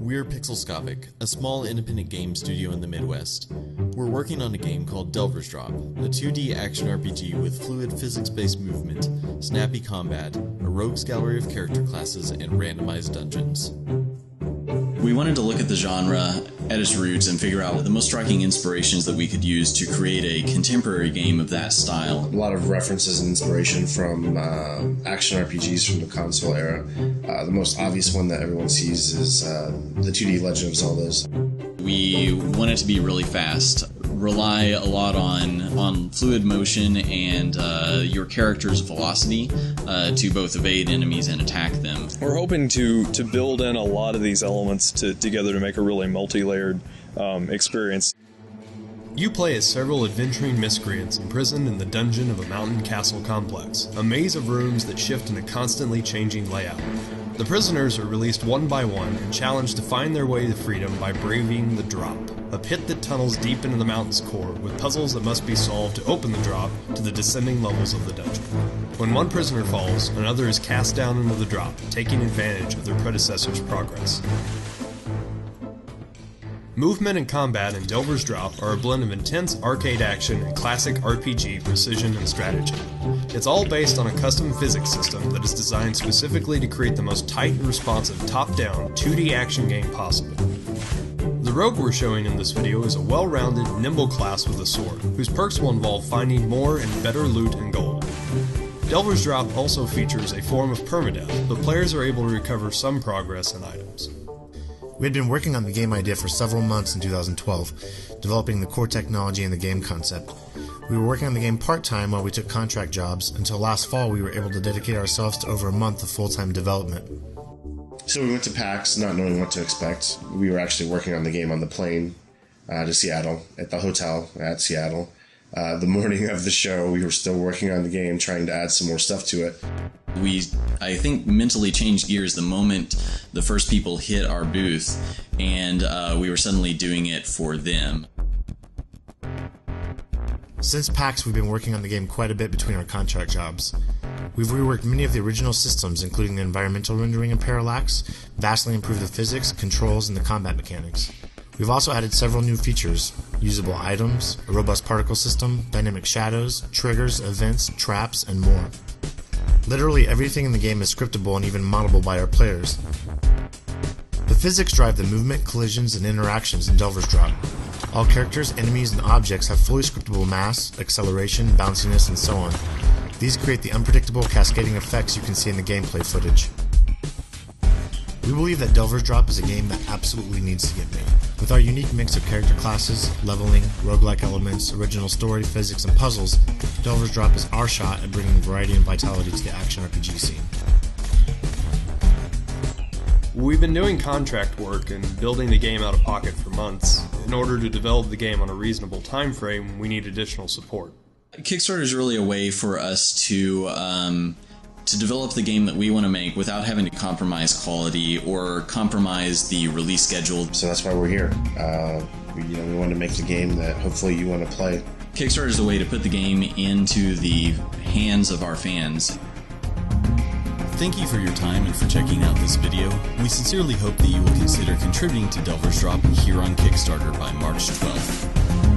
We're Pixelscopic, a small independent game studio in the Midwest. We're working on a game called Delver's Drop, a 2D action RPG with fluid physics-based movement, snappy combat, a rogues gallery of character classes, and randomized dungeons. We wanted to look at the genre at its roots and figure out the most striking inspirations that we could use to create a contemporary game of that style. A lot of references and inspiration from action RPGs from the console era. The most obvious one that everyone sees is the 2D Legend of Zelda's. We want it to be really fast, rely a lot on fluid motion and your character's velocity to both evade enemies and attack them. We're hoping to build in a lot of these elements together to make a really multi-layered experience. You play as several adventuring miscreants imprisoned in the dungeon of a mountain castle complex, a maze of rooms that shift in a constantly changing layout. The prisoners are released one by one and challenged to find their way to freedom by braving the Drop, a pit that tunnels deep into the mountain's core with puzzles that must be solved to open the drop to the descending levels of the dungeon. When one prisoner falls, another is cast down into the drop, taking advantage of their predecessor's progress. Movement and combat in Delver's Drop are a blend of intense arcade action and classic RPG precision and strategy. It's all based on a custom physics system that is designed specifically to create the most tight and responsive top-down 2D action game possible. The rogue we're showing in this video is a well-rounded, nimble class with a sword, whose perks will involve finding more and better loot and gold. Delver's Drop also features a form of permadeath, but players are able to recover some progress and items. We had been working on the game idea for several months in 2012, developing the core technology and the game concept. We were working on the game part-time while we took contract jobs, until last fall we were able to dedicate ourselves to over a month of full-time development. So we went to PAX not knowing what to expect. We were actually working on the game on the plane to Seattle, at the hotel at Seattle. The morning of the show, we were still working on the game, trying to add some more stuff to it. We, I think, mentally changed gears the moment the first people hit our booth, and we were suddenly doing it for them. Since PAX, we've been working on the game quite a bit between our contract jobs. We've reworked many of the original systems, including the environmental rendering and parallax, vastly improved the physics, controls, and the combat mechanics. We've also added several new features: usable items, a robust particle system, dynamic shadows, triggers, events, traps, and more. Literally everything in the game is scriptable and even moddable by our players. The physics drive the movement, collisions, and interactions in Delver's Drop. All characters, enemies, and objects have fully scriptable mass, acceleration, bounciness, and so on. These create the unpredictable cascading effects you can see in the gameplay footage. We believe that Delver's Drop is a game that absolutely needs to get made. With our unique mix of character classes, leveling, roguelike elements, original story, physics, and puzzles, Delver's Drop is our shot at bringing variety and vitality to the action RPG scene. We've been doing contract work and building the game out of pocket for months. In order to develop the game on a reasonable time frame, we need additional support. Kickstarter is really a way for us to develop the game that we want to make without having to compromise quality or compromise the release schedule. So that's why we're here. We want to make the game that hopefully you want to play. Kickstarter is a way to put the game into the hands of our fans. Thank you for your time and for checking out this video. We sincerely hope that you will consider contributing to Delver's Drop here on Kickstarter by March 12th.